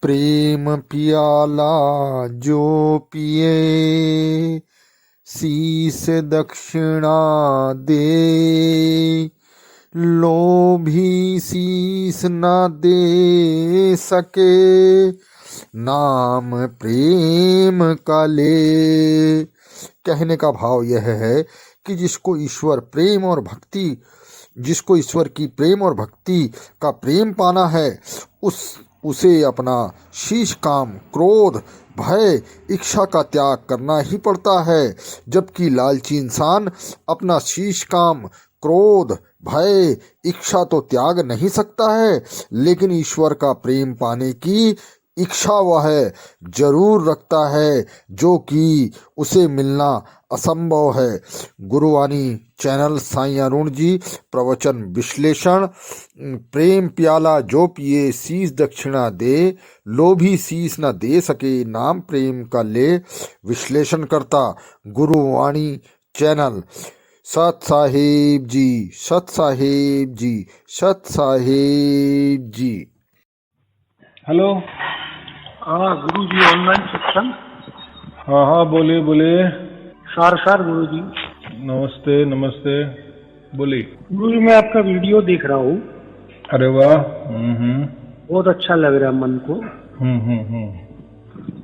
प्रेम पियाला जो पिए, शीस दक्षिणा दे। लोभी शीस न दे सके, नाम प्रेम का ले। कहने का भाव यह है कि जिसको ईश्वर की प्रेम और भक्ति का प्रेम पाना है, उसे अपना शीश काम, क्रोध, भय, इच्छा का त्याग करना ही पड़ता है। जबकि लालची इंसान अपना शीश काम, क्रोध, भय, इच्छा तो त्याग नहीं सकता है, लेकिन ईश्वर का प्रेम पाने की इच्छा वह जरूर रखता है, जो कि उसे मिलना असंभव है। गुरुवाणी चैनल साईं अरुण जी। प्रवचन विश्लेषण। प्रेम प्याला जो पिए, शीस दक्षिणा दे। लोभी शीस न दे सके, नाम प्रेम का ले। विश्लेषण करता गुरुवाणी चैनल। सत साहेब जी, सत साहेब जी, सत साहेब जी। हेलो। हाँ गुरु जी, ऑनलाइन सत्संग। हाँ हाँ, बोलिए बोलिए। सार गुरु जी। नमस्ते नमस्ते, बोलिए। गुरु जी, मैं आपका वीडियो देख रहा हूँ। अरे वाह। बहुत अच्छा लग रहा है मन को। हम्म।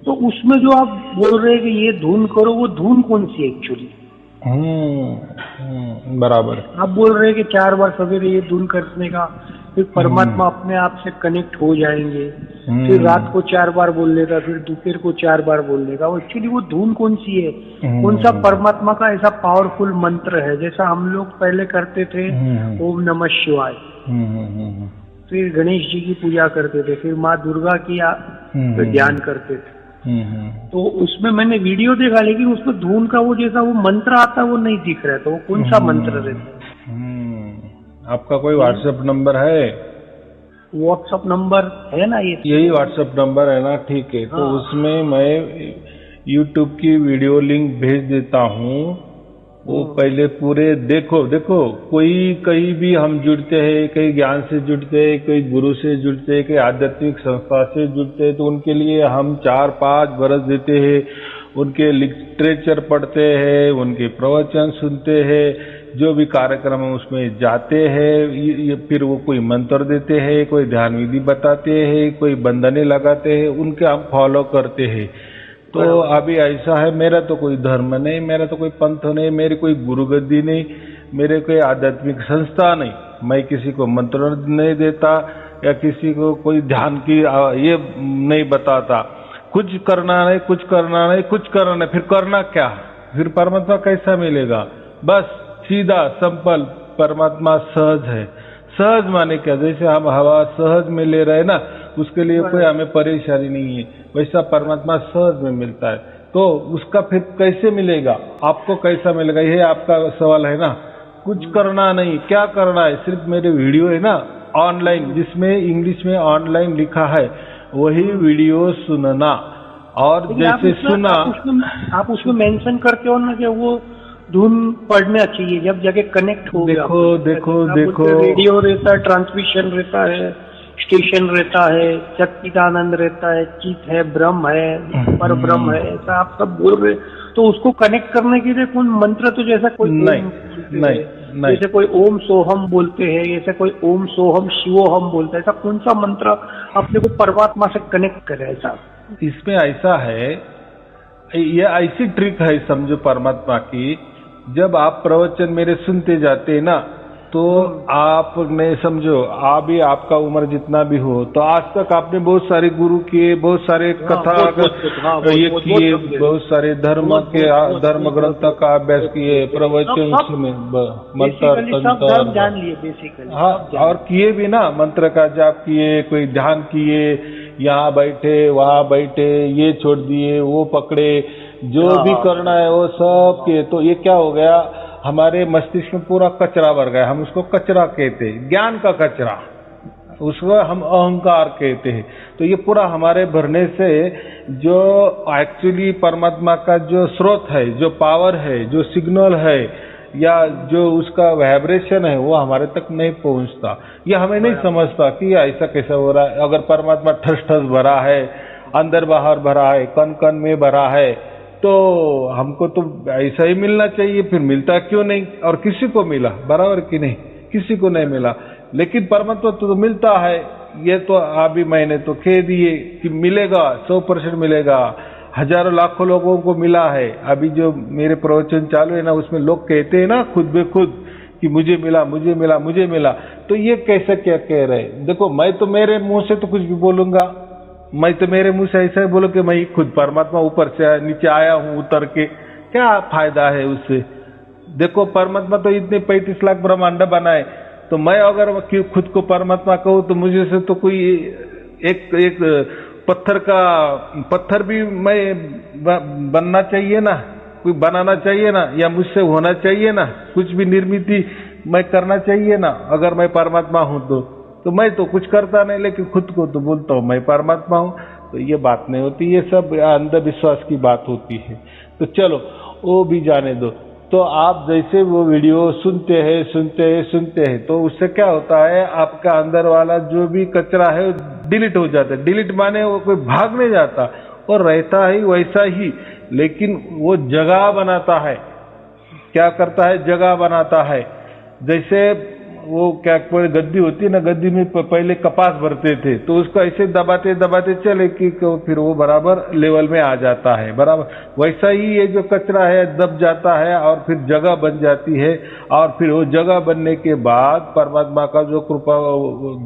तो उसमें जो आप बोल रहे हैं कि ये धुन करो, वो धुन कौन सी है एक्चुअली? बराबर। आप बोल रहे हैं कि 4 बार सवेरे ये धुन करने का, फिर परमात्मा अपने आप से कनेक्ट हो जाएंगे। फिर रात को 4 बार बोल लेगा, फिर दोपहर को 4 बार बोल लेगा। एक्चुअली वो धुन कौन सी है? कौन सा परमात्मा का ऐसा पावरफुल मंत्र है, जैसा हम लोग पहले करते थे ओम नमः शिवाय, फिर गणेश जी की पूजा करते थे, फिर माँ दुर्गा की ध्यान करते थे। तो उसमें मैंने वीडियो देखा, लेकिन उसमें धुन का वो जैसा वो मंत्र आता है वो नहीं दिख रहा है। तो वो कौन सा मंत्र रहता है? आपका कोई व्हाट्सएप नंबर है? व्हाट्सएप नंबर है ना, यही व्हाट्सएप नंबर है ना? ठीक है। तो उसमें मैं यूट्यूब की वीडियो लिंक भेज देता हूँ। वो पहले पूरे देखो। कोई कहीं भी हम जुड़ते हैं, कई ज्ञान से जुड़ते हैं, कोई गुरु से जुड़ते हैं, कई आध्यात्मिक संस्था से जुड़ते हैं, तो उनके लिए हम 4-5 बरस देते हैं। उनके लिटरेचर पढ़ते हैं, उनके प्रवचन सुनते हैं, जो भी कार्यक्रम है उसमें जाते हैं। फिर वो कोई मंत्र देते हैं, कोई ध्यान विधि बताते हैं, कोई बंधने लगाते हैं, उनके हम फॉलो करते हैं। तो अभी ऐसा है, मेरा तो कोई धर्म नहीं, मेरा तो कोई पंथ नहीं, मेरी कोई गुरु गद्दी नहीं, मेरे कोई आध्यात्मिक संस्था नहीं। मैं किसी को मंत्र नहीं देता या किसी को कोई ध्यान की ये नहीं बताता। कुछ करना नहीं। फिर करना क्या? फिर परमात्मा कैसा मिलेगा? बस सीधा सिंपल, परमात्मा सहज है। सहज माने क्या? जैसे हम हवा सहज में ले रहे हैं ना, उसके लिए कोई हमें परेशानी नहीं है, वैसा परमात्मा सहज में मिलता है। तो उसका फिर कैसे मिलेगा? आपको कैसा मिलेगा? ये आपका सवाल है ना। कुछ करना नहीं। क्या करना है? सिर्फ मेरे वीडियो है ना ऑनलाइन, जिसमें इंग्लिश में ऑनलाइन लिखा है, वही वीडियो सुनना। और जैसे सुना, आप उसमें मेंशन करते हो ना कि वो धुन पढ़ना चाहिए जब जाके कनेक्ट हो। देखो रेडियो रहता है, ट्रांसमिशन रहता है, स्टेशन रहता है, सच्चिदानंद रहता है, चित है, ब्रह्म है, पर ब्रह्म है, ऐसा आप सब बोल रहे। तो उसको कनेक्ट करने के लिए कोई मंत्र, तो जैसा कोई नहीं, जैसे कोई ओम सोहम बोलते हैं, जैसे कोई ओम सोहम शिवोहम बोलते हैं, ऐसा कौन सा मंत्र अपने को परमात्मा से कनेक्ट करे? ऐसा इसमें ऐसा है, ये ऐसी ट्रिक है समझो परमात्मा की। जब आप प्रवचन मेरे सुनते जाते हैं ना, तो आपने समझो आपका उम्र जितना भी हो, तो आज तक आपने बहुत सारे गुरु किए, बहुत सारे कथा ये किए, बहुत सारे धर्म ग्रंथ का अभ्यास किए, प्रवचन सुने, मंत्र तंत्र जान लिए बेसिकली। हाँ, और किए भी ना, मंत्र का जाप किए, कोई ध्यान किए, यहाँ बैठे वहाँ बैठे, ये छोड़ दिए वो पकड़े, जो भी करना है वो सब किए। तो ये क्या हो गया? हमारे मस्तिष्क में पूरा कचरा भर गया। हम उसको कचरा कहते हैं, ज्ञान का कचरा, उसको हम अहंकार कहते हैं। तो ये पूरा हमारे भरने से जो एक्चुअली परमात्मा का जो स्रोत है, जो पावर है, जो सिग्नल है, या जो उसका वाइब्रेशन है वो हमारे तक नहीं पहुंचता, या हमें नहीं समझता कि ऐसा कैसा हो रहा है। अगर परमात्मा ठस ठस भरा है, अंदर बाहर भरा है, कण कण में भरा है, तो हमको तो ऐसा ही मिलना चाहिए, फिर मिलता क्यों नहीं? और किसी को मिला बराबर कि नहीं? किसी को नहीं मिला, लेकिन परमात्मा तो मिलता है। ये तो अभी मैंने तो कह दिए कि मिलेगा, 100% मिलेगा। हजारों लाखों लोगों को मिला है। अभी जो मेरे प्रवचन चालू है ना, उसमें लोग कहते हैं ना खुद बे खुद कि मुझे मिला, मुझे मिला, मुझे मिला। तो ये कैसे क्या कह रहे? देखो, मैं तो मेरे मुंह से तो कुछ भी बोलूंगा, मैं तो मेरे मुंह से ऐसा ही बोलूं कि मैं खुद परमात्मा ऊपर से नीचे आया हूं उतर के, क्या फायदा है उससे? देखो, परमात्मा तो इतने 35 लाख ब्रह्मांड बनाए, तो मैं अगर खुद को परमात्मा कहूं तो मुझे से तो कोई एक पत्थर भी मैं बनना चाहिए ना, कोई बनाना चाहिए ना, या मुझसे होना चाहिए ना, कुछ भी निर्मित मैं करना चाहिए ना। अगर मैं परमात्मा हूं तो मैं तो कुछ करता नहीं, लेकिन खुद को तो बोलता हूं मैं परमात्मा हूं। तो ये बात नहीं होती, ये सब अंधविश्वास की बात होती है। तो चलो वो भी जाने दो। तो आप जैसे वो वीडियो सुनते हैं तो उससे क्या होता है, आपका अंदर वाला जो भी कचरा है डिलीट हो जाता है। डिलीट माने वो कोई भाग नहीं जाता और रहता ही वैसा ही, लेकिन वो जगह बनाता है। क्या करता है? जगह बनाता है। जैसे वो क्या गद्दी होती है ना, गद्दी में पहले कपास भरते थे, तो उसको ऐसे दबाते दबाते चले कि फिर वो बराबर लेवल में आ जाता है। बराबर वैसा ही ये जो कचरा है दब जाता है और फिर जगह बन जाती है, और फिर वो जगह बनने के बाद परमात्मा का जो कृपा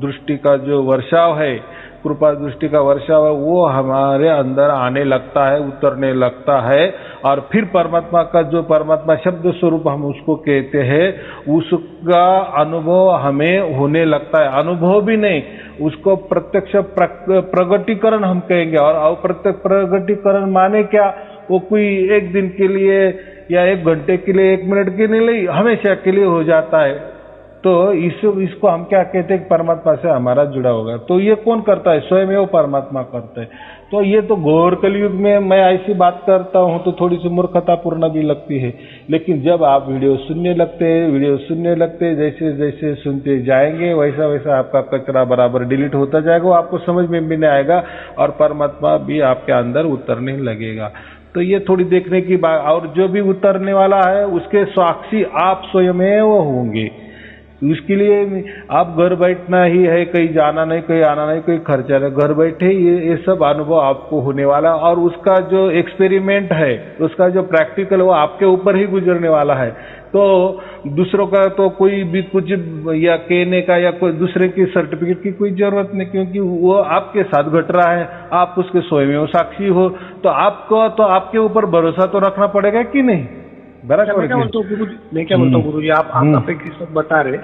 दृष्टि का जो वर्षाव है, कृपा दृष्टि का वर्षाव है, वो हमारे अंदर आने लगता है, उतरने लगता है। और फिर परमात्मा का जो परमात्मा शब्द स्वरूप हम उसको कहते हैं, उसका अनुभव हमें होने लगता है। अनुभव भी नहीं, उसको प्रत्यक्ष प्रगटीकरण हम कहेंगे। और अप्रत्यक्ष प्रगटीकरण माने क्या? वो कोई एक दिन के लिए या 1 घंटे के लिए, 1 मिनट के लिए, हमेशा के लिए हो जाता है। तो इसको हम क्या कहते हैं? परमात्मा से हमारा जुड़ा होगा। तो ये कौन करता है? स्वयं वो परमात्मा करता है। तो ये तो घोर कलयुग में मैं ऐसी बात करता हूं तो थोड़ी सी मूर्खतापूर्ण भी लगती है, लेकिन जब आप वीडियो सुनने लगते, जैसे जैसे सुनते जाएंगे वैसा वैसा आपका कचरा बराबर डिलीट होता जाएगा, वो आपको समझ में भी नहीं आएगा और परमात्मा भी आपके अंदर उतरने लगेगा। तो ये थोड़ी देखने की बात। और जो भी उतरने वाला है उसके साक्षी आप स्वयं होंगे। उसके लिए आप घर बैठना ही है, कहीं जाना नहीं, कहीं आना नहीं, कोई खर्चा नहीं, घर बैठे ये सब अनुभव आपको होने वाला। और उसका जो एक्सपेरिमेंट है, उसका जो प्रैक्टिकल, वो आपके ऊपर ही गुजरने वाला है। तो दूसरों का तो कोई भी कुछ या कहने का या कोई दूसरे की सर्टिफिकेट की कोई जरूरत नहीं, क्योंकि वो आपके साथ घट रहा है, आप उसके स्वयं साक्षी हो। तो आपको तो आपके ऊपर भरोसा तो रखना पड़ेगा कि नहीं? मैं क्या बोलता हूँ गुरु जी, आप एक सब बता रहे,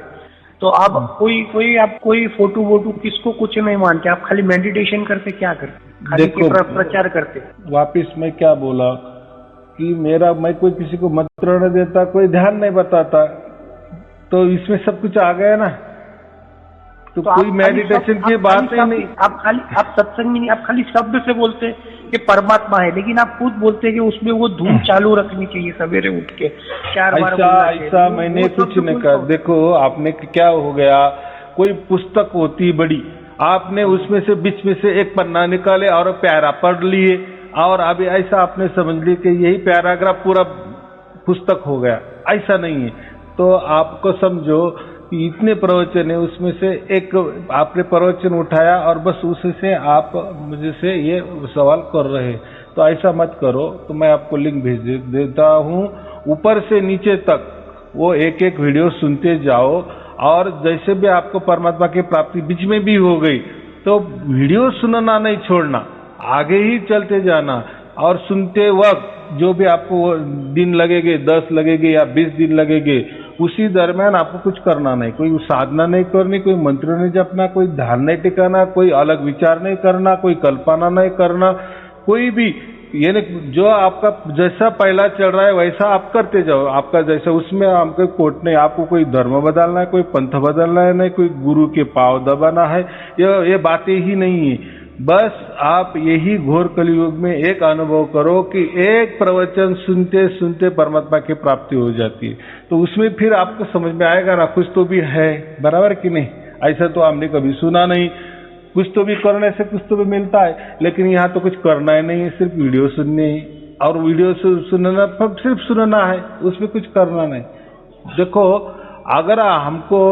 तो आप कोई फोटो वोटो किसको कुछ नहीं मानते, आप खाली मेडिटेशन करते, क्या करते? खाली प्रचार करते। वापिस मैं क्या बोला कि मैं कोई किसी को मंत्र नहीं देता, कोई ध्यान नहीं बताता, तो इसमें सब कुछ आ गया ना। तो कोई मेडिटेशन की बात ही नहीं। आप सत्संग में नहीं, आप खाली शब्द से बोलते कि परमात्मा है, लेकिन आप खुद बोलते हैं कि उसमें वो धूम चालू रखनी चाहिए सवेरे उठ के 4 बार। ऐसा मैंने कुछ नहीं कहा। देखो, आपने क्या हो गया, कोई पुस्तक होती बड़ी, आपने उसमें से बीच में से एक पन्ना निकाले और प्यारा पढ़ लिए, और अभी ऐसा आपने समझ ली कि यही पैराग्राफ पूरा पुस्तक हो गया। ऐसा नहीं है। तो आपको समझो इतने प्रवचन है, उसमें से एक आपने प्रवचन उठाया और बस उससे आप मुझे से ये सवाल कर रहे हैं। तो ऐसा मत करो। तो मैं आपको लिंक भेज देता हूँ, ऊपर से नीचे तक वो एक एक वीडियो सुनते जाओ। और जैसे भी आपको परमात्मा की प्राप्ति बीच में भी हो गई, तो वीडियो सुनना नहीं छोड़ना, आगे ही चलते जाना। और सुनते वक्त जो भी आपको दिन लगेंगे, 10 लगेंगे या 20 दिन लगेंगे, उसी दरमियान आपको कुछ करना नहीं, कोई साधना नहीं करनी, कोई मंत्र नहीं जपना, कोई ध्यान नहीं टिकाना, कोई अलग विचार नहीं करना, कोई कल्पना नहीं करना, कोई भी यानी जो आपका जैसा पहला चल रहा है वैसा आप करते जाओ। आपका जैसा उसमें आपको कोट नहीं, आपको कोई धर्म बदलना है, कोई पंथ बदलना है, नहीं कोई गुरु के पांव दबाना है, ये बातें ही नहीं है। बस आप यही घोर कलयुग में एक अनुभव करो कि एक प्रवचन सुनते सुनते परमात्मा की प्राप्ति हो जाती है। तो उसमें फिर आपको समझ में आएगा ना, कुछ तो भी है, बराबर कि नहीं? ऐसा तो हमने कभी सुना नहीं, कुछ तो भी करने से कुछ तो भी मिलता है, लेकिन यहाँ तो कुछ करना ही नहीं है, सिर्फ वीडियो सुननी है, और वीडियो सुनना सिर्फ सुनना है, उसमें कुछ करना नहीं। देखो, अगर हमको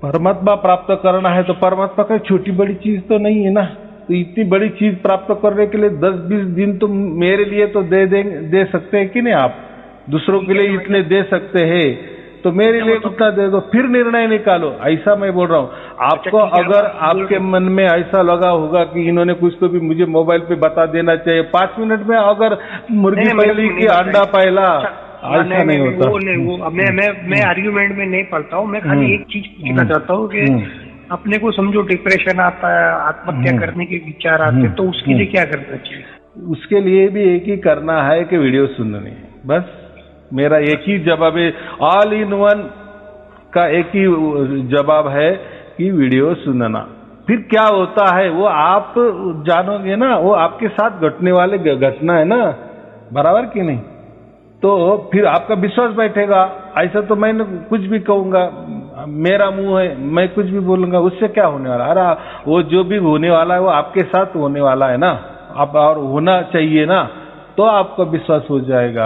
परमात्मा प्राप्त करना है तो परमात्मा का छोटी बड़ी चीज तो नहीं है ना। तो इतनी बड़ी चीज प्राप्त करने के लिए 10-20 दिन तो मेरे लिए तो दे सकते हैं कि नहीं? आप दूसरों के लिए इतने दे सकते हैं, तो मेरे लिए उतना दे दो, फिर निर्णय निकालो। ऐसा मैं बोल रहा हूँ। आपको अगर आपके मन में ऐसा लगा होगा कि इन्होंने कुछ तो भी मुझे मोबाइल पे बता देना चाहिए, 5 मिनट में अगर मुर्गी पहली की अंडा पहला, ऐसा नहीं होता। वो मैं आर्ग्यूमेंट में नहीं पढ़ता हूँ। मैं खाली एक चीज पूछना चाहता हूँ कि अपने को समझो डिप्रेशन आता है, आत्महत्या करने के विचार आते हैं, तो उसके लिए क्या करना चाहिए? उसके लिए भी एक ही करना है कि वीडियो सुननी है। बस मेरा एक ही जवाब है, ऑल इन वन का एक ही जवाब है कि वीडियो सुनना। फिर क्या होता है वो आप जानोगे ना, वो आपके साथ घटने वाले घटना है ना, बराबर कि नहीं? तो फिर आपका विश्वास बैठेगा। ऐसा तो मैं कुछ भी कहूंगा, मेरा मुंह है, मैं कुछ भी बोलूंगा, उससे क्या होने वाला? अरे वो जो भी होने वाला है वो आपके साथ होने वाला है ना, आप और होना चाहिए ना, तो आपका विश्वास हो जाएगा।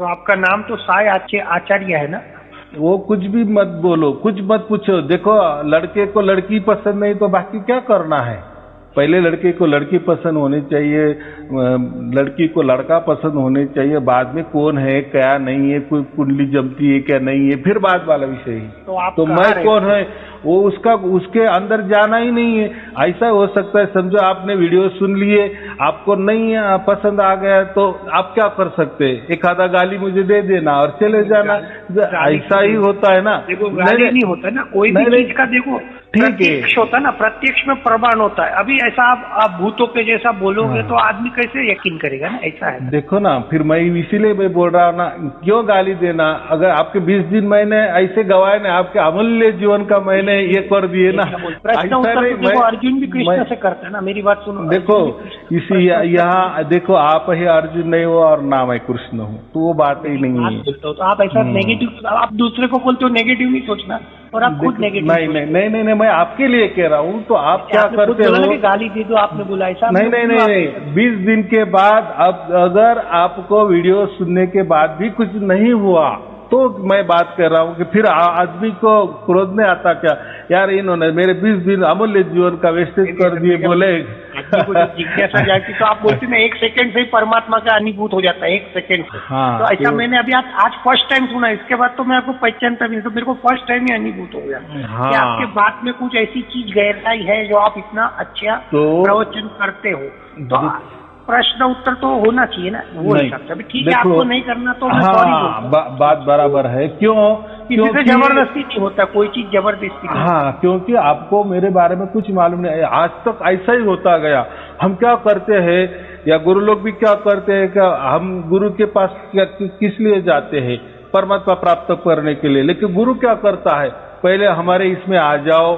तो आपका नाम तो साई आचार्य है ना? वो कुछ भी मत बोलो, कुछ मत पूछो। देखो, लड़के को लड़की पसंद नहीं तो बाकी क्या करना है? पहले लड़के को लड़की पसंद होनी चाहिए, लड़की को लड़का पसंद होने चाहिए, बाद में कौन है क्या नहीं है, कोई कुंडली जमती है क्या नहीं है, फिर बाद वाला विषय है। तो मैं कौन है वो उसके अंदर जाना ही नहीं है। ऐसा हो सकता है, समझो आपने वीडियो सुन लिए, आपको नहीं पसंद आ गया, तो आप क्या कर सकते हैं? एक आधा गाली मुझे दे देना और चले जाना। ऐसा ही होता है ना? देखो, गाली नहीं होता ना कोई भी चीज का। देखो, प्रत्यक्ष होता है ना, प्रत्यक्ष में प्रमाण होता है। अभी ऐसा आप भूतों के जैसा बोलोगे तो आदमी कैसे यकीन करेगा ना? ऐसा है। देखो ना, फिर मैं इसीलिए मैं बोल रहा हूँ ना, क्यों गाली देना? अगर आपके 20 दिन मैंने ऐसे गवाए ना, आपके अमूल्य जीवन का मैंने ये कर दिए ना। प्रश्न उत्तर तो देखो अर्जुन भी कृष्ण से करता है ना। मेरी बात सुनो। देखो, इसी यहाँ देखो, आप ही अर्जुन नहीं हो और ना मैं कृष्ण हूँ, तो वो बात ही नहीं है। तो आप ऐसा नेगेटिव, आप दूसरे को बोलते हो नेगेटिव नहीं सोचना, और आप खुद नेगेटिव। नहीं, मैं आपके लिए कह रहा हूँ। तो आप क्या करते हो? गाली दे दो, आपने बोला ऐसा। नहीं, 20 दिन के बाद अब अगर आपको वीडियो सुनने के बाद भी कुछ नहीं हुआ, तो मैं बात कर रहा हूँ कि फिर आदमी को क्रोध में आता क्या, यार इन्होंने मेरे 20 दिन अमूल्य जीवन का वेस्टेज कर दिए, बोले। जिज्ञासा जाती तो आप बोलते ना, 1 सेकंड से ही परमात्मा का अनुभूत हो जाता है, 1 सेकंड से। हाँ, तो ऐसा मैंने अभी आज फर्स्ट टाइम सुना, इसके बाद तो मैं आपको पहचानता भी नहीं, तो मेरे को फर्स्ट टाइम ही अनुभूत हो गया कि आपके बात में कुछ ऐसी चीज गहराई है जो आप इतना अच्छा प्रवचन करते हो। तो प्रश्न उत्तर तो होना चाहिए ना, वो हिसाब से। अभी ठीक है, आपको नहीं करना तो मैं सॉरी बोलूंगा। बात बराबर है। क्यों? किसी से जबरदस्ती नहीं होता, कोई चीज जबरदस्ती। हाँ, क्योंकि आपको मेरे बारे में कुछ मालूम नहीं है, आज तक ऐसा ही होता गया। हम क्या करते हैं, या गुरु लोग भी क्या करते हैं, क्या हम गुरु के पास किस लिए जाते हैं? परमात्मा प्राप्त करने के लिए। लेकिन गुरु क्या करता है, पहले हमारे इसमें आ जाओ,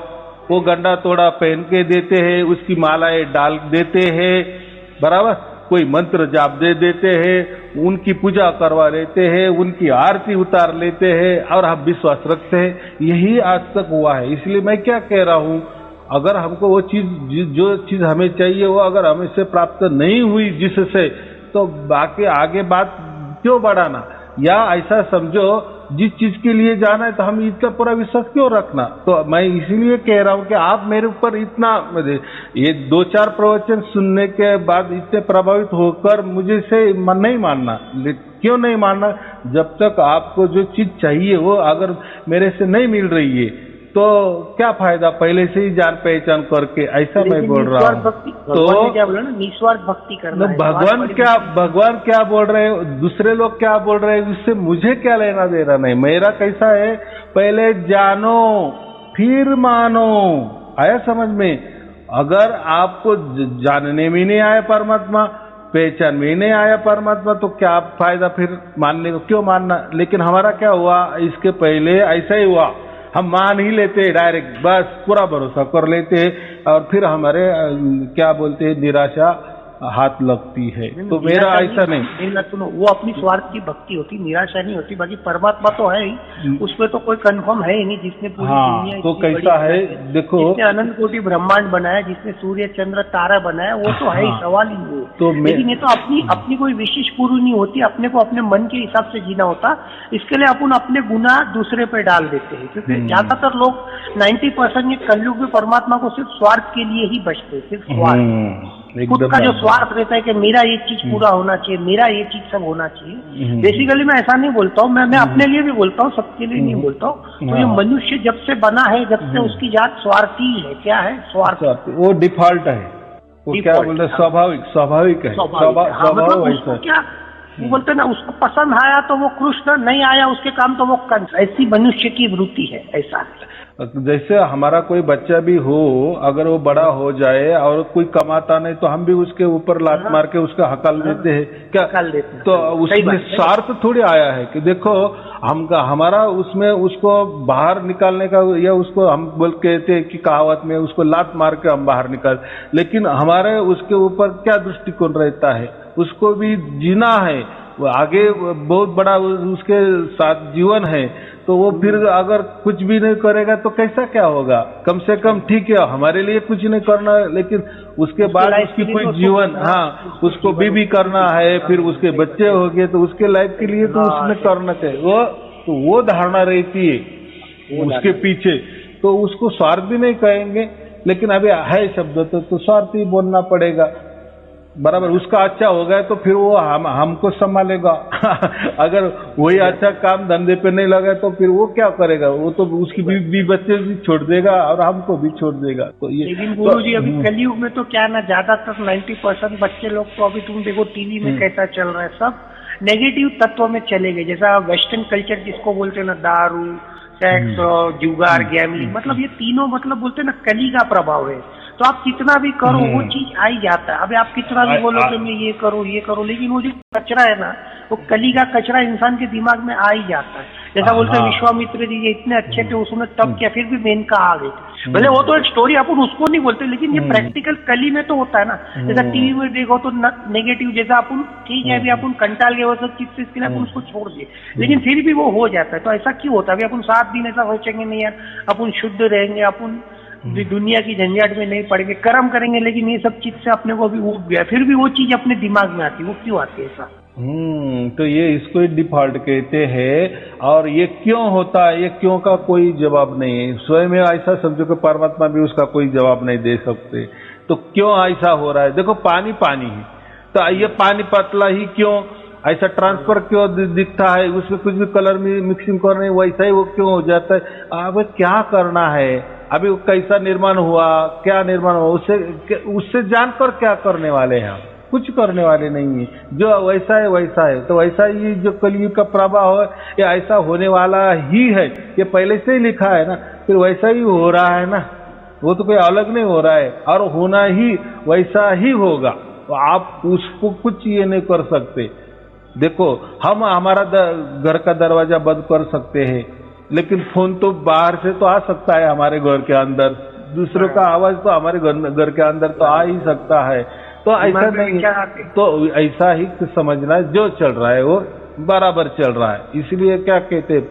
वो गंडा तोड़ा पहन के देते हैं, उसकी मालाएं डाल देते हैं, बराबर, कोई मंत्र जाप दे देते हैं, उनकी पूजा करवा लेते हैं, उनकी आरती उतार लेते हैं, और हम विश्वास रखते हैं। यही आज तक हुआ है। इसलिए मैं क्या कह रहा हूँ, अगर हमको वो चीज, जो चीज हमें चाहिए, वो अगर हमें से प्राप्त नहीं हुई जिससे, तो बाकी आगे बात क्यों बढ़ाना? या ऐसा समझो, जिस चीज के लिए जाना है तो हम इसका पूरा विश्वास क्यों रखना? तो मैं इसीलिए कह रहा हूँ कि आप मेरे ऊपर इतना, ये 2-4 प्रवचन सुनने के बाद इतने प्रभावित होकर मुझे से नहीं मानना। क्यों नहीं मानना? जब तक आपको जो चीज चाहिए वो अगर मेरे से नहीं मिल रही है, तो क्या फायदा पहले से ही जान पहचान करके? ऐसा मैं बोल रहा हूँ। तो क्या बोला ना, निस्वार्थ भक्ति करना। भगवान क्या बोल रहे हैं, दूसरे लोग क्या बोल रहे हैं, उससे मुझे क्या लेना देना नहीं। मेरा कैसा है, पहले जानो फिर मानो। आया समझ में? अगर आपको जानने में नहीं आया परमात्मा, पहचान में नहीं आया परमात्मा, तो क्या फायदा फिर मानने को? क्यों मानना? लेकिन हमारा क्या हुआ, इसके पहले ऐसा ही हुआ, हम मान ही लेते डायरेक्ट, बस पूरा भरोसा कर लेते, और फिर हमारे क्या बोलते हैं निराशा हाथ लगती है। तो मेरा ऐसा नहीं, सुनो, वो अपनी स्वार्थ की भक्ति होती, निराशा नहीं होती। बाकी परमात्मा तो है ही, उसमें तो कोई कंफर्म है ही नहीं, जिसने पूरी दुनिया तो इतनी कैसा बड़ी है बनाई, देखो, जिसने अनंत कोटि ब्रह्मांड बनाया, जिसने सूर्य चंद्र तारा बनाया, वो तो है ही, सवाल ही नहीं है। तो लेकिन ये तो अपनी कोई विशेष पूरी नहीं होती, अपने को अपने मन के हिसाब से जीना होता। इसके लिए अपन अपने गुनाह दूसरे पे डाल देते हैं, क्योंकि ज्यादातर लोग 90% ये कलयुग में परमात्मा को सिर्फ स्वार्थ के लिए ही बचते हैं, सिर्फ स्वार्थ, खुद का जो स्वार्थ रहता है कि मेरा ये चीज पूरा होना चाहिए, मेरा ये चीज सब होना चाहिए। बेसिकली मैं ऐसा नहीं बोलता हूँ, मैं अपने लिए भी बोलता हूँ, सबके लिए नहीं बोलता हूँ। तो ये मनुष्य जब से बना है, जब से उसकी जात स्वार्थी है। क्या है स्वार्थ? वो डिफॉल्ट है, वो क्या बोलते हैं, स्वाभाविक है, स्वभाव ऐसा। क्या वो बोलते ना, उसको पसंद आया तो वो कृष्ण, नहीं आया उसके काम तो वो कंस। ऐसी मनुष्य की वृत्ति है, ऐसा है। जैसे हमारा कोई बच्चा भी हो, अगर वो बड़ा हो जाए और कोई कमाता नहीं तो हम भी उसके ऊपर लात मार के उसका हकल देते हैं, क्या हकल देते हैं? तो उसमें स्वार्थ थोड़ी आया है कि देखो हमारा उसमें उसको बाहर निकालने का, या उसको हम बोल कहते हैं कि कहावत में उसको लात मार के हम बाहर निकाल, लेकिन हमारे उसके ऊपर क्या दृष्टिकोण रहता है, उसको भी जीना है, आगे बहुत बड़ा उसके साथ जीवन है। तो वो फिर अगर कुछ भी नहीं करेगा तो कैसा क्या होगा? कम से कम ठीक है हमारे लिए कुछ नहीं करना, लेकिन उसके बाद उसकी कोई जीवन, हाँ, उसको भी करना है, फिर उसके बच्चे हो गए तो उसके लाइफ के लिए तो उसमें करना चाहिए। वो धारणा रहती है उसके पीछे, तो उसको स्वार्थ भी नहीं कहेंगे, लेकिन अभी है शब्द तो स्वार्थ ही बोलना पड़ेगा, बराबर। उसका अच्छा हो गया तो फिर वो हमको संभालेगा अगर वही अच्छा काम धंधे पे नहीं लगा तो फिर वो क्या करेगा? वो तो उसकी भी बच्चे भी छोड़ देगा और हमको भी छोड़ देगा। तो ये लेकिन गुरुजी अभी कलयुग में तो क्या ना, ज्यादातर 90% बच्चे लोग तो अभी तुम देखो टीवी में कैसा चल रहा है, सब नेगेटिव तत्व में चले गए। जैसा वेस्टर्न कल्चर जिसको बोलते हैं ना, दारू, सेक्स, जुगार, गैमलिंग, मतलब ये तीनों मतलब बोलते हैं ना कली का प्रभाव है। तो आप कितना भी करो वो चीज आ ही जाता है। अभी आप कितना भी बोलो कि मैं ये करो, लेकिन वो जो कचरा है ना, वो कली का कचरा इंसान के दिमाग में आ ही जाता है। जैसा बोलते हैं विश्वामित्र जी ये इतने अच्छे थे, उसने तब किया, फिर भी मेनका आ गई। भले वो तो एक स्टोरी, अपन उसको नहीं बोलते, लेकिन ये प्रैक्टिकल कली में तो होता है ना। जैसा टीवी में देखो तो नेगेटिव, जैसा अपन ठीक है अभी अपन कंटाल गए वो सब चीज से, इसके लिए अपन उसको छोड़ दिए, लेकिन फिर भी वो हो जाता है। तो ऐसा क्यों होता है? अभी अपन 7 दिन ऐसा सोचेंगे नहीं यार अपन शुद्ध रहेंगे, अपन दुनिया की झंझट में नहीं पड़ेंगे, कर्म करेंगे, लेकिन ये सब चीज से अपने को भी उब गया, फिर भी वो चीज अपने दिमाग में आती है। वो क्यों आती है ऐसा? तो ये इसको डिफॉल्ट कहते हैं। और ये क्यों होता है, ये क्यों का कोई जवाब नहीं है। स्वयं में ऐसा समझो कि परमात्मा भी उसका कोई जवाब नहीं दे सकते। तो क्यों ऐसा हो रहा है? देखो पानी ही, तो ये पानी पतला ही क्यों, ऐसा ट्रांसफर क्यों दिखता है, उसमें कुछ भी कलर में मिक्सिंग कर रहे वैसा ही वो क्यों हो जाता है? अब क्या करना है, अभी कैसा निर्माण हुआ, क्या निर्माण हुआ, उससे जानकर क्या करने वाले हैं हम? कुछ करने वाले नहीं है। जो वैसा है तो वैसा ही जो कलयुग का प्रभाव है ये ऐसा होने वाला ही है, ये पहले से ही लिखा है ना, फिर वैसा ही हो रहा है ना, वो तो कोई अलग नहीं हो रहा है, और होना ही वैसा ही होगा। तो आप उसको कुछ ये नहीं कर सकते। देखो हम हमारा घर का दरवाजा बंद कर सकते हैं, लेकिन फोन तो बाहर से तो आ सकता है हमारे घर के अंदर, दूसरों का आवाज तो हमारे घर के अंदर तो आ ही सकता है। तो ऐसा नहीं, तो ऐसा ही समझना जो चल रहा है वो बराबर चल रहा है। इसलिए क्या कहते हैं,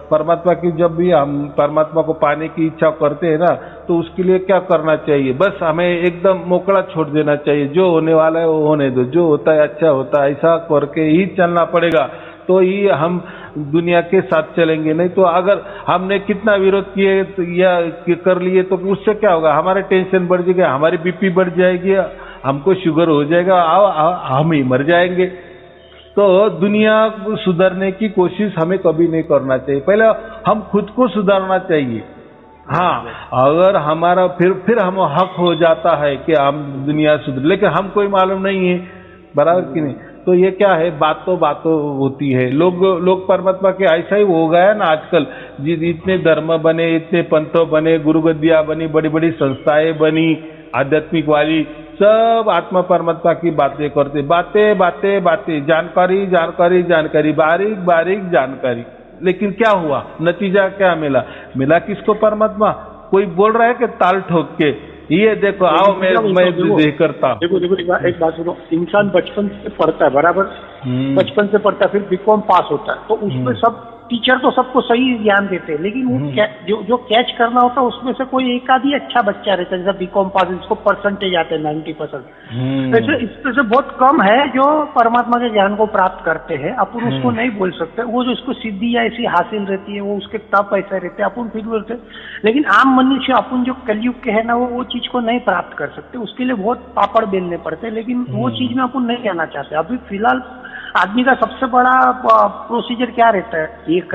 परमात्मा की जब भी हम परमात्मा को पाने की इच्छा करते हैं ना, तो उसके लिए क्या करना चाहिए? बस हमें एकदम मोकड़ा छोड़ देना चाहिए, जो होने वाला है वो होने दो, जो होता है अच्छा होता है, ऐसा करके ही चलना पड़ेगा। तो ही हम दुनिया के साथ चलेंगे। नहीं तो अगर हमने कितना विरोध किए तो या कर लिए तो उससे क्या होगा? हमारे टेंशन बढ़ जाएगा, हमारी बीपी बढ़ जाएगी, हमको शुगर हो जाएगा, हम ही मर जाएंगे। तो दुनिया को सुधारने की कोशिश हमें कभी नहीं करना चाहिए, पहले हम खुद को सुधारना चाहिए। हाँ, अगर हमारा फिर हम हक हो जाता है कि हम दुनिया सुधर, लेकिन हमको मालूम नहीं है, बराबर कि नहीं? तो ये क्या है, बातों होती है। लोग परमात्मा के ऐसा ही हो गया ना आजकल, इतने धर्म बने, इतने पंथ बने, गुरुगद्दियां बनी, बड़ी बड़ी संस्थाएं बनी आध्यात्मिक वाली, सब आत्मा परमात्मा की बातें करते, बातें, जानकारी, बारीक जानकारी। लेकिन क्या हुआ, नतीजा क्या मिला किसको? परमात्मा। कोई बोल रहा है कि ताल ठोक के ये देखो आओ मैं करता हूँ। देखो एक बात सुनो, इंसान बचपन से पढ़ता है बराबर, बचपन से पढ़ता है, फिर बीकॉम पास होता है, तो उसमें सब टीचर तो सबको सही ज्ञान देते हैं, लेकिन वो जो कैच करना होता है उसमें से कोई एक आधी अच्छा बच्चा रहता है, जैसे बीकॉम पास, जिसको परसेंटेज आते हैं 90%। वैसे इसमें से बहुत कम है जो परमात्मा के ज्ञान को प्राप्त करते हैं। अपन उसको नहीं बोल सकते, वो जो उसको सिद्धि या ऐसी हासिल रहती है, वो उसके तप ऐसे रहते हैं, अपन फिर बोलते। लेकिन आम मनुष्य अपन जो कलयुग के है ना, वो चीज को नहीं प्राप्त कर सकते, उसके लिए बहुत पापड़ बेलने पड़ते हैं, लेकिन वो चीज में अपन नहीं जाना चाहते। अभी फिलहाल आदमी का सबसे बड़ा प्रोसीजर क्या रहता है एक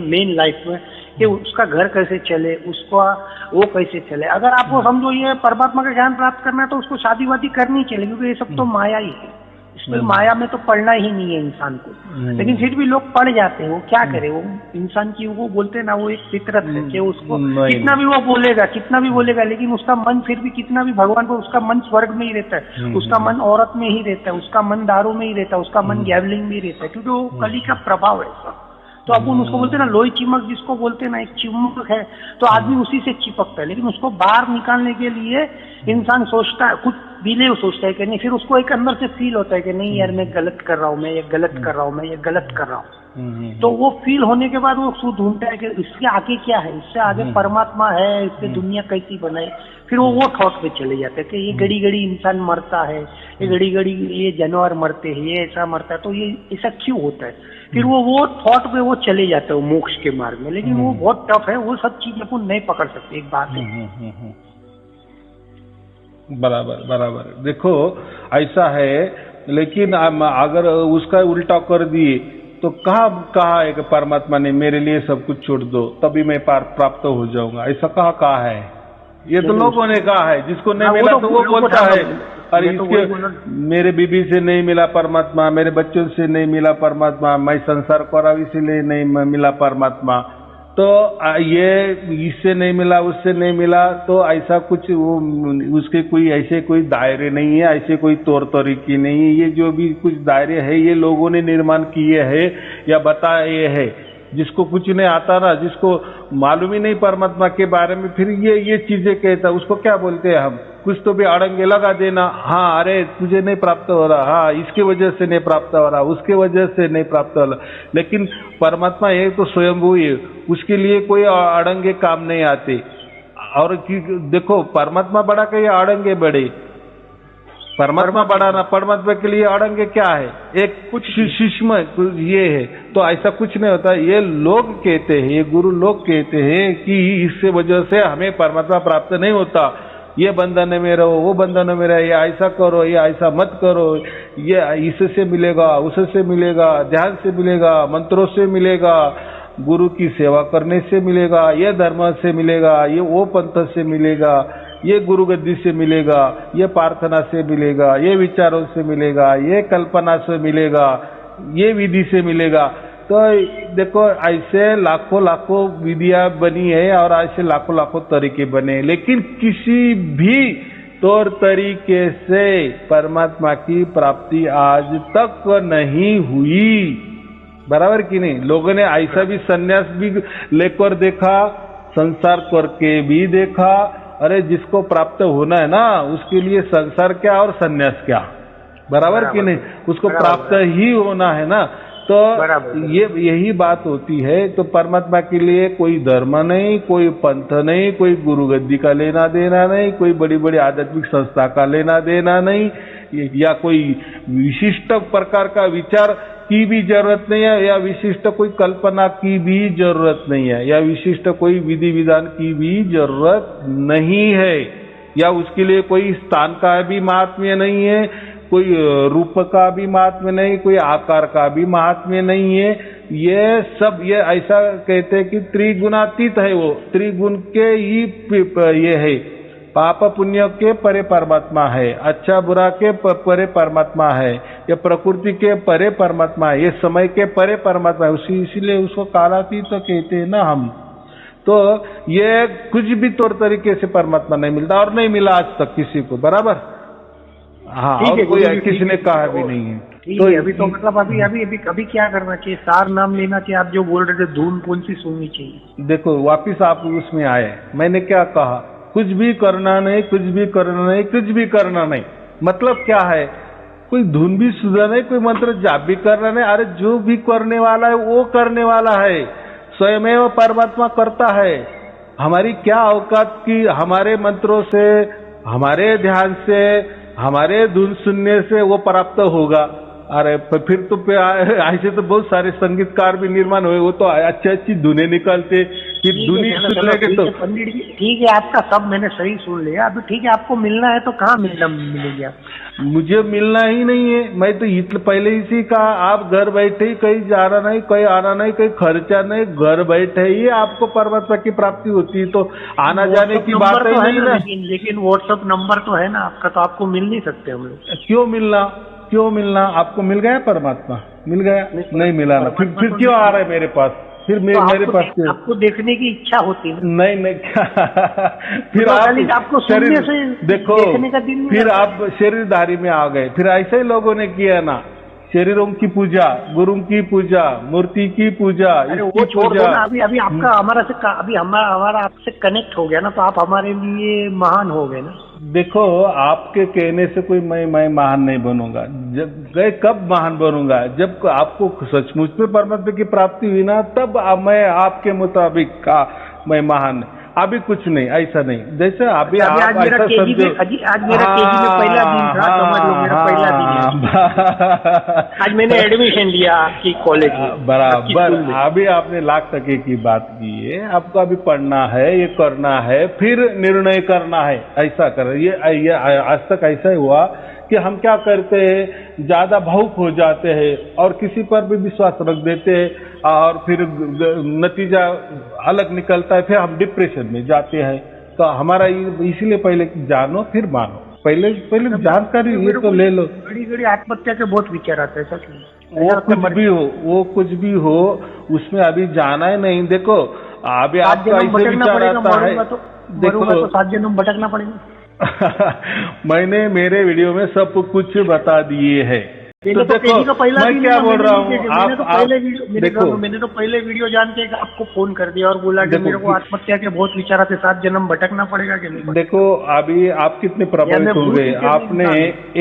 मेन लाइफ में, कि उसका घर कैसे चले, उसका वो कैसे चले। अगर आपको समझो ये परमात्मा का ज्ञान प्राप्त करना है तो उसको शादी वादी करनी चाहिए, क्योंकि ये सब तो माया ही है। इसमें माया में तो पढ़ना ही नहीं है इंसान को, लेकिन फिर भी लोग पढ़ जाते हैं। वो क्या करे, वो इंसान की वो बोलते हैं ना, वो एक फितरत है कि उसको कितना भी वो बोलेगा, लेकिन उसका मन फिर भी कितना भी भगवान को, उसका मन स्वर्ग में ही रहता है, उसका मन औरत में ही रहता है, उसका मन दारू में ही रहता है, उसका मन गैवलिंग में ही रहता है, क्योंकि वो कली का प्रभाव है ऐसा। तो अपन उसको बोलते हैं ना, लोही चिमक जिसको बोलते हैं ना, एक चिमक है, तो आदमी उसी से चिपकता है। लेकिन उसको बाहर निकालने के लिए इंसान सोचता है, कुछ बिलीव सोचता है कि नहीं, फिर उसको एक अंदर से फील होता है कि नहीं यार मैं गलत कर रहा हूँ, मैं ये गलत कर रहा हूँ, मैं ये गलत कर रहा हूँ। तो वो फील होने के बाद वो ढूंढता है कि इसके आगे क्या है, इससे आगे परमात्मा है, इससे दुनिया कैसी बनाए। फिर वो थॉट पे चले जाते हैं कि ये घड़ी घड़ी इंसान मरता है, ये घड़ी घड़ी ये जानवर मरते हैं, ये ऐसा मरता है, तो ये ऐसा क्यों होता है। फिर वो थॉट पे वो चले जाते हैं मोक्ष के मार्ग में, लेकिन वो बहुत टफ है, वो सब चीज अपन नहीं पकड़ सकते। एक बात है। बराबर देखो ऐसा है, लेकिन अगर उसका उल्टा कर दिए तो कहा है कि परमात्मा ने मेरे लिए सब कुछ छोड़ दो तभी मैं प्राप्त हो जाऊंगा, ऐसा कहा है। ये तो लोगों ने कहा है, जिसको नहीं मिला तो वो बोलता है अरे इसके मेरे बीबी से नहीं मिला परमात्मा, मेरे बच्चों से नहीं मिला परमात्मा, मैं संसार करा इसीलिए नहीं मिला परमात्मा, तो ये इससे नहीं मिला उससे नहीं मिला, तो ऐसा कुछ वो उसके कोई ऐसे कोई दायरे नहीं है, ऐसे कोई तौर तरीके नहीं है। ये जो भी कुछ दायरे है ये लोगों ने निर्माण किए हैं या बताए हैं। जिसको कुछ नहीं आता ना, जिसको मालूम ही नहीं परमात्मा के बारे में, फिर ये चीजें कहता है, उसको क्या बोलते हैं हम, कुछ तो भी अड़ंगे लगा देना। हाँ अरे तुझे नहीं प्राप्त हो रहा, हाँ इसके वजह से नहीं प्राप्त हो रहा, उसके वजह से नहीं प्राप्त हो रहा। लेकिन परमात्मा ये तो स्वयंभू है, उसके लिए कोई अड़ंगे काम नहीं आते। और देखो परमात्मा बड़ा के अड़ंगे बड़े, परमात्मा बढ़ाना, परमात्मा के लिए अड़ंगे क्या है, एक कुछ सूक्ष्म ये है, तो ऐसा कुछ नहीं होता। ये लोग कहते हैं, ये गुरु लोग कहते हैं कि इससे वजह से हमें परमात्मा प्राप्त नहीं होता, ये बंधन में रहो, वो बंधन में रहो, ये ऐसा करो, ये ऐसा मत करो, ये इससे मिलेगा, उससे मिलेगा, ध्यान से मिलेगा, मंत्रों से मिलेगा, गुरु की सेवा करने से मिलेगा, ये धर्म से मिलेगा, ये वो पंथ से मिलेगा, ये गुरु गद्दी से मिलेगा, ये प्रार्थना से मिलेगा, ये विचारों से मिलेगा, ये कल्पना से मिलेगा, ये विधि से मिलेगा। तो देखो ऐसे लाखों विधियां बनी है और ऐसे लाखों तरीके बने, लेकिन किसी भी तौर तरीके से परमात्मा की प्राप्ति आज तक नहीं हुई। बराबर कि नहीं? लोगों ने ऐसा भी संन्यास भी लेकर देखा, संसार करके भी देखा। अरे जिसको प्राप्त होना है ना, उसके लिए संसार क्या और संन्यास क्या, बराबर कि नहीं? उसको प्राप्त ही होना है ना। तो यही बात होती है। तो परमात्मा के लिए कोई धर्म नहीं, कोई पंथ नहीं, कोई गुरु गद्दी का लेना देना नहीं, कोई बड़ी बड़ी आध्यात्मिक संस्था का लेना देना नहीं, या कोई विशिष्ट प्रकार का विचार की भी जरूरत नहीं है, या विशिष्ट कोई कल्पना की भी जरूरत नहीं है, या विशिष्ट कोई विधि विधान की भी जरूरत नहीं है, या उसके लिए कोई स्थान का भी महात्म्य नहीं है, कोई रूप का भी महात्म्य नहीं, कोई आकार का भी महात्म्य नहीं है। ये सब ये ऐसा कहते हैं कि त्रिगुणातीत है, वो त्रिगुण के ही ये है, पाप पुण्य के परे परमात्मा है, अच्छा बुरा के परे परमात्मा है, ये प्रकृति के परे परमात्मा है, ये समय के परे परमात्मा है। इसीलिए उसको कालातीत तो कहते हैं ना हम। तो ये कुछ भी तौर तरीके से परमात्मा नहीं मिलता और नहीं मिला आज तक किसी को, बराबर। हाँ, और कोई किसी ने कहा भी नहीं है। तो अभी तो मतलब अभी क्या करना चाहिए? सार नाम लेना चाहिए। आप जो बोल रहे थे धुन कौन सी सुननी चाहिए? देखो वापिस आप उसमें आए, मैंने क्या कहा कुछ भी करना नहीं, कुछ भी करना नहीं, कुछ भी करना नहीं। मतलब क्या है? कोई धुन भी सुधा नहीं, कोई मंत्र जाप भी करना नहीं। अरे जो भी करने वाला है वो करने वाला है, स्वयमेव परमात्मा करता है। हमारी क्या औकात की हमारे मंत्रों से, हमारे ध्यान से, हमारे धुन सुनने से वो प्राप्त होगा। अरे फिर तो ऐसे तो बहुत सारे संगीतकार भी निर्माण हुए, वो तो अच्छी अच्छी धुनें निकालते, फिर धुनी सुनने के तो पंडित जी ठीक है, आपका सब मैंने सही सुन लिया। अभी ठीक है, आपको मिलना है तो कहाँ मिलेंगे आप? मुझे मिलना ही नहीं है। मैं तो पहले इसी कहा, आप घर बैठे ही, कहीं जाना नहीं, कहीं आना नहीं, कहीं खर्चा नहीं, घर बैठे ही आपको परमात्मा की प्राप्ति होती है। तो आना जाने की बात ही नहीं ना। लेकिन व्हाट्सएप नंबर तो है ना आपका, तो आपको मिल नहीं सकते हम लोग। क्यों मिलना? आपको मिल गया परमात्मा? मिल गया? नहीं मिला ना। फिर क्यों आ रहा है मेरे पास? फिर मेरे पास आपको देखने की इच्छा होती है? नहीं फिर आपको सुनने से देखो, देखने का दिन फिर आप शरीरधारी में आ गए। फिर ऐसे ही लोगों ने किया ना, शरीरों की पूजा, गुरु की पूजा, मूर्ति की पूजा, वो छोड़ दो ना। अभी आपका हमारा आपसे कनेक्ट हो गया ना, तो आप हमारे लिए महान हो गए ना। देखो, आपके कहने से कोई मैं महान नहीं बनूंगा। कब महान बनूंगा? जब आपको सचमुच में परमात्मा की प्राप्ति हुई ना, तब मैं आपके मुताबिक मैं महान। अभी कुछ नहीं, ऐसा नहीं। जैसे अभी आप ऐसा समझो, आज मेरा केजी में पहला दिन था, समझ लो मेरा पहला दिन है। आज मैंने एडमिशन लिया आपकी कॉलेज में। बराबर। अभी आपने लाख टके की बात की है। आपको अभी पढ़ना है, ये करना है, फिर निर्णय करना है, ऐसा कर। ये आज तक ऐसा ही हुआ कि हम क्या करते हैं, ज्यादा भावुक हो जाते हैं और किसी पर भी विश्वास रख देते हैं और फिर नतीजा अलग निकलता है, फिर हम डिप्रेशन में जाते हैं। तो हमारा इसीलिए पहले जानो फिर मानो। पहले जानकारी ये तो ले लो। घड़ी आत्महत्या के बहुत विचार आते हैं सच में। वो कुछ भी हो, उसमें अभी जाना ही नहीं। देखो, अभी आपका ऐसे विचार आता है, देखो 7 जन्म भटकना पड़ेगा। मैंने मेरे वीडियो में सब कुछ बता दिए हैं। तो देखो, मैं क्या बोल रहा हूँ, मैंने तो पहले वीडियो जान के आपको फोन कर दिया और बोला कि मेरे को आत्महत्या के बहुत विचार आते, 7 जन्म भटकना पड़ेगा कि नहीं? देखो, अभी आप कितने प्रभावित हो गए। आपने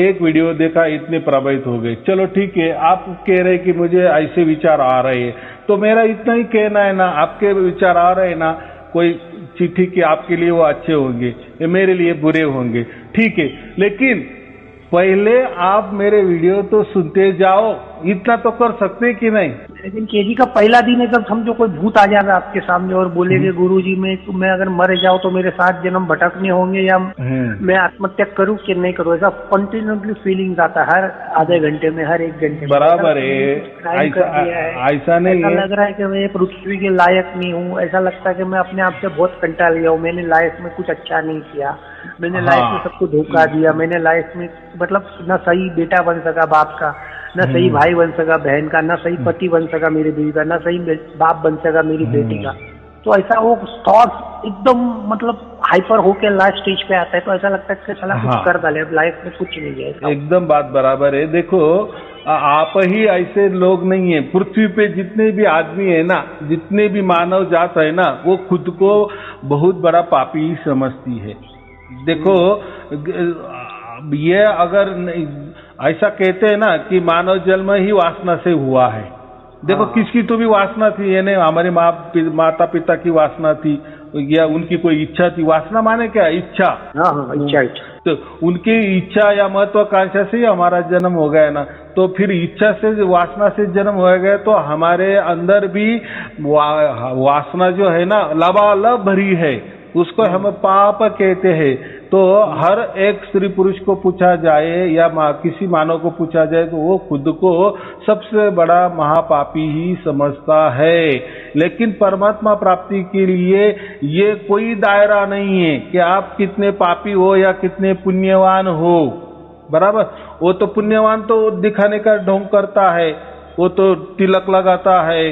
एक वीडियो देखा, इतने प्रभावित हो गए। चलो ठीक है, आप कह रहे कि मुझे ऐसे विचार आ रहे हैं, तो मेरा इतना ही कहना है ना, आपके विचार आ रहे हैं ना, कोई चिट्ठी कि आपके लिए वो अच्छे होंगे, मेरे लिए बुरे होंगे, ठीक है। लेकिन पहले आप मेरे वीडियो तो सुनते जाओ, इतना तो कर सकते कि नहीं? लेकिन केजी का पहला दिन है, जब समझो कोई भूत आ जाएगा आपके सामने और बोलेगे गुरुजी मैं अगर मर जाऊं तो मेरे 7 जन्म भटकने होंगे, या मैं आत्महत्या करूं कि नहीं करूं, ऐसा कंटिन्यूसली फीलिंग्स आता है हर आधे घंटे में, हर 1 घंटे में। बराबर है, ऐसा नहीं है। लग रहा है कि मैं पृथ्वी के लायक नहीं हूँ। ऐसा लगता है कि मैं अपने आप से बहुत कंटाल गया हूँ। मैंने लाइफ में कुछ अच्छा नहीं किया, मैंने लाइफ में सबको धोखा दिया, मैंने लाइफ में मतलब ना सही बेटा बन सका बाप का, ना सही भाई बन सका बहन का, ना सही पति बन सका मेरी बीवी का, ना सही बाप बन सका मेरी बेटी का। तो ऐसा वो थॉट्स एकदम मतलब हाइपर होके लास्ट स्टेज पे आता है, तो ऐसा लगता है कि साला कुछ कर डाले, अब लाइफ में कुछ नहीं है। एकदम बात बराबर है। देखो, आप ही ऐसे लोग नहीं है। पृथ्वी पे जितने भी आदमी है ना, जितने भी मानव जात है ना, वो खुद को बहुत बड़ा पापी ही समझती है। देखो, ये अगर ऐसा कहते हैं ना कि मानव जन्म ही वासना से हुआ है। देखो, किसकी तो भी वासना थी, यानी हमारे माता पिता की वासना थी या उनकी कोई इच्छा थी। वासना माने क्या? इच्छा। इच्छा। तो उनकी इच्छा या महत्वाकांक्षा से ही हमारा जन्म हो गया ना। तो फिर इच्छा से, वासना से जन्म हो गया, तो हमारे अंदर भी वासना जो है ना लबालब भरी है, उसको हम पाप कहते हैं। तो हर एक स्त्री पुरुष को पूछा जाए या किसी मानव को पूछा जाए तो वो खुद को सबसे बड़ा महापापी ही समझता है। लेकिन परमात्मा प्राप्ति के लिए ये कोई दायरा नहीं है कि आप कितने पापी हो या कितने पुण्यवान हो। बराबर। वो तो पुण्यवान तो दिखाने का ढोंग करता है, वो तो तिलक लगाता है,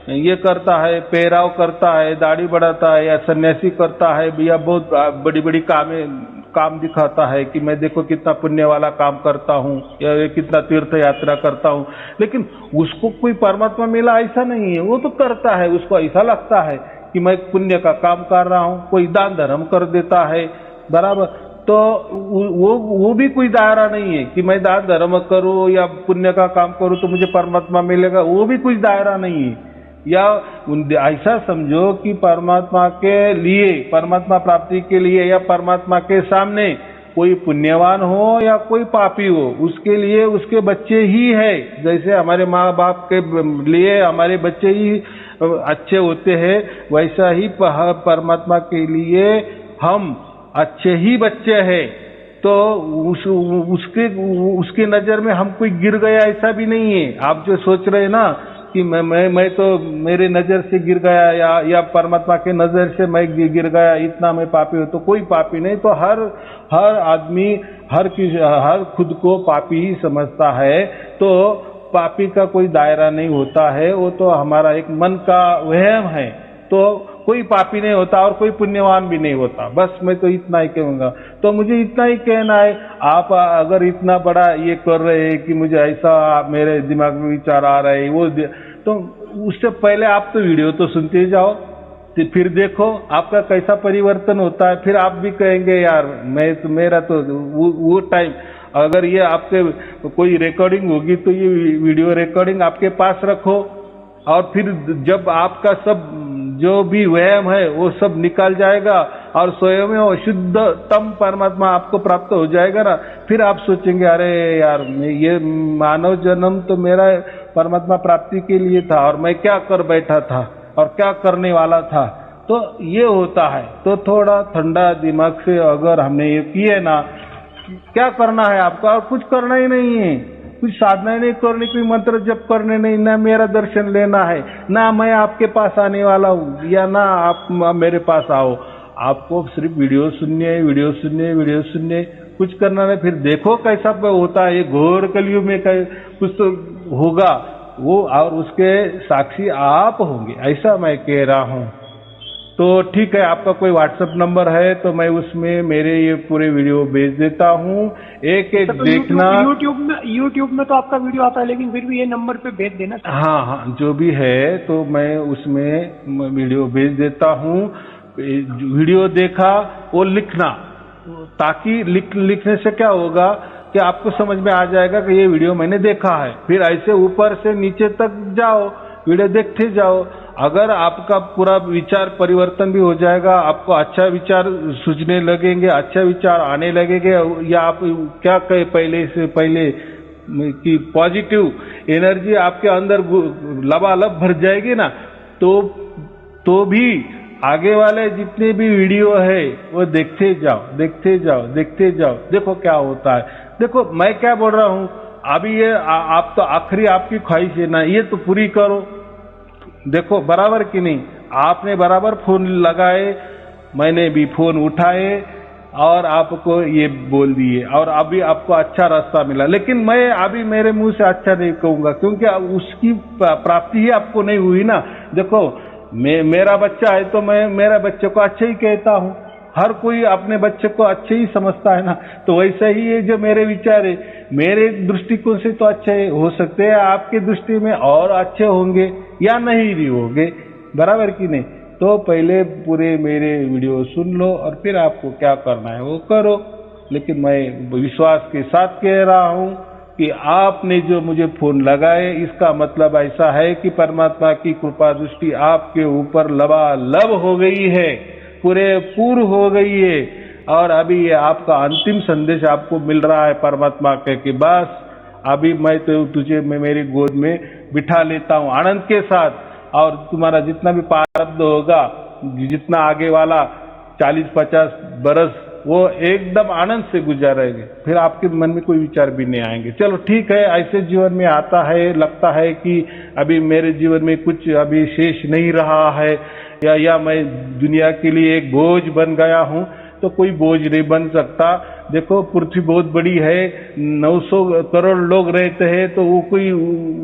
ये करता है, पेहराव करता है, दाढ़ी बढ़ाता है, या सन्यासी करता है, या बहुत बड़ी बड़ी काम दिखाता है कि मैं देखो कितना पुण्य वाला काम करता हूँ या कितना तीर्थ यात्रा करता हूँ। लेकिन उसको कोई परमात्मा मिला ऐसा नहीं है। वो तो करता है, उसको ऐसा लगता है कि मैं पुण्य का काम कर रहा हूँ, कोई दान धर्म कर देता है, बराबर, तो वो भी कोई दायरा नहीं है कि मैं दान धर्म करूँ या पुण्य का काम करूँ तो मुझे परमात्मा मिलेगा, वो भी कुछ दायरा नहीं है। या ऐसा समझो कि परमात्मा के लिए, परमात्मा प्राप्ति के लिए या परमात्मा के सामने कोई पुण्यवान हो या कोई पापी हो, उसके लिए उसके बच्चे ही है। जैसे हमारे माँ बाप के लिए हमारे बच्चे ही अच्छे होते हैं, वैसा ही परमात्मा के लिए हम अच्छे ही बच्चे हैं। तो उसके नजर में हम कोई गिर गया ऐसा भी नहीं है। आप जो सोच रहे हैं ना कि मैं तो मेरे नजर से गिर गया या परमात्मा के नजर से मैं गिर गया, इतना मैं पापी हूं, तो कोई पापी नहीं। तो हर आदमी हर खुद को पापी ही समझता है। तो पापी का कोई दायरा नहीं होता है, वो तो हमारा एक मन का वहम है। तो कोई पापी नहीं होता और कोई पुण्यवान भी नहीं होता। बस मैं तो इतना ही कहूंगा। तो मुझे इतना ही कहना है, आप अगर इतना बड़ा ये कर रहे हैं कि मुझे ऐसा मेरे दिमाग में विचार आ रहा है वो, तो उससे पहले आप तो वीडियो तो सुनते जाओ, फिर देखो आपका कैसा परिवर्तन होता है। फिर आप भी कहेंगे यार मेरा तो वो टाइम, अगर ये आपके कोई रिकॉर्डिंग होगी तो ये वीडियो रिकॉर्डिंग आपके पास रखो, और फिर जब आपका सब जो भी वहम है वो सब निकाल जाएगा और स्वयं में वो शुद्धतम परमात्मा आपको प्राप्त हो जाएगा ना, फिर आप सोचेंगे अरे यार ये मानव जन्म तो मेरा परमात्मा प्राप्ति के लिए था और मैं क्या कर बैठा था और क्या करने वाला था। तो ये होता है। तो थोड़ा ठंडा दिमाग से अगर हमने ये किए ना, क्या करना है आपका, और कुछ करना ही नहीं है, कुछ साधना ही नहीं करनी, कोई मंत्र जप करने नहीं, ना मेरा दर्शन लेना है, ना मैं आपके पास आने वाला हूँ या ना आप मेरे पास आओ। आपको सिर्फ वीडियो सुननी है, वीडियो सुननी है, कुछ करना नहीं। फिर देखो कैसा होता है। ये घोर कलयुग में कुछ तो होगा वो, और उसके साक्षी आप होंगे, ऐसा मैं कह रहा हूँ। तो ठीक है, आपका कोई व्हाट्सएप नंबर है तो मैं उसमें मेरे ये पूरे वीडियो भेज देता हूँ, एक तो देखना। यूट्यूब में तो आपका वीडियो आता है, लेकिन फिर भी ये नंबर पे भेज देना। हाँ, जो भी है तो मैं उसमें वीडियो भेज देता हूँ। वीडियो देखा वो लिखना, ताकि लिखने से क्या होगा कि आपको समझ में आ जाएगा कि ये वीडियो मैंने देखा है। फिर ऐसे ऊपर से नीचे तक जाओ, वीडियो देखते जाओ। अगर आपका पूरा विचार परिवर्तन भी हो जाएगा, आपको अच्छा विचार सूझने लगेंगे, अच्छा विचार आने लगेंगे, या आप क्या कहे पहले कि पॉजिटिव एनर्जी आपके अंदर लबालब भर जाएगी ना, तो भी आगे वाले जितने भी वीडियो है वो देखते जाओ। देखो क्या होता है। देखो मैं क्या बोल रहा हूँ अभी, ये आप तो आखिरी आपकी ख्वाहिश है ना, ये तो पूरी करो। देखो बराबर कि नहीं, आपने बराबर फोन लगाए, मैंने भी फोन उठाए और आपको ये बोल दिए, और अभी आपको अच्छा रास्ता मिला। लेकिन मैं अभी मेरे मुंह से अच्छा नहीं कहूंगा, क्योंकि उसकी प्राप्ति ही आपको नहीं हुई ना। देखो मेरा बच्चा है तो मैं मेरा बच्चे को अच्छा ही कहता हूँ, हर कोई अपने बच्चे को अच्छे ही समझता है ना। तो वैसा ही ये जो मेरे विचार है, मेरे दृष्टिकोण से तो अच्छे हो सकते हैं, आपके दृष्टि में और अच्छे होंगे या नहीं भी होंगे, बराबर कि नहीं। तो पहले पूरे मेरे वीडियो सुन लो और फिर आपको क्या करना है वो करो। लेकिन मैं विश्वास के साथ कह रहा हूँ कि आपने जो मुझे फोन लगाए, इसका मतलब ऐसा है कि परमात्मा की कृपा दृष्टि आपके ऊपर लबालब हो गई है, पूर्ण हो गई है। और अभी ये आपका अंतिम संदेश आपको मिल रहा है परमात्मा के कि बस अभी मैं तो तुझे मेरी गोद में बिठा लेता हूँ आनंद के साथ, और तुम्हारा जितना भी प्रारब्ध होगा, जितना आगे वाला 40-50 बरस, वो एकदम आनंद से गुजारेंगे। फिर आपके मन में कोई विचार भी नहीं आएंगे। चलो ठीक है, ऐसे जीवन में आता है, लगता है कि अभी मेरे जीवन में कुछ अभी शेष नहीं रहा है, या मैं दुनिया के लिए एक बोझ बन गया हूँ, तो कोई बोझ नहीं बन सकता। देखो पृथ्वी बहुत बड़ी है, 900 करोड़ लोग रहते हैं, तो वो कोई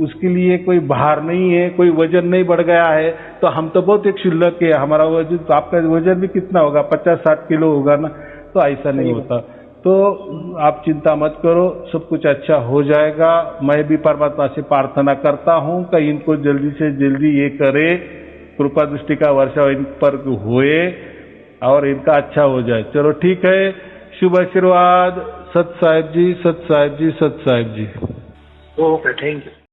उसके लिए कोई भार नहीं है, कोई वजन नहीं बढ़ गया है। तो हम तो बहुत एक शुल्लक है, हमारा वजन, तो आपका वजन भी कितना होगा, 50-60 किलो होगा ना। तो ऐसा नहीं होता। तो आप चिंता मत करो, सब कुछ अच्छा हो जाएगा। मैं भी परमात्मा से प्रार्थना करता हूँ कि इनको जल्दी से जल्दी ये करे कृपा दृष्टि का वर्षा इन पर हुए और इनका अच्छा हो जाए। चलो ठीक है, शुभ आशीर्वाद। सत साहिब जी, सत साहिब जी, सत साहिब जी। Okay, thank you.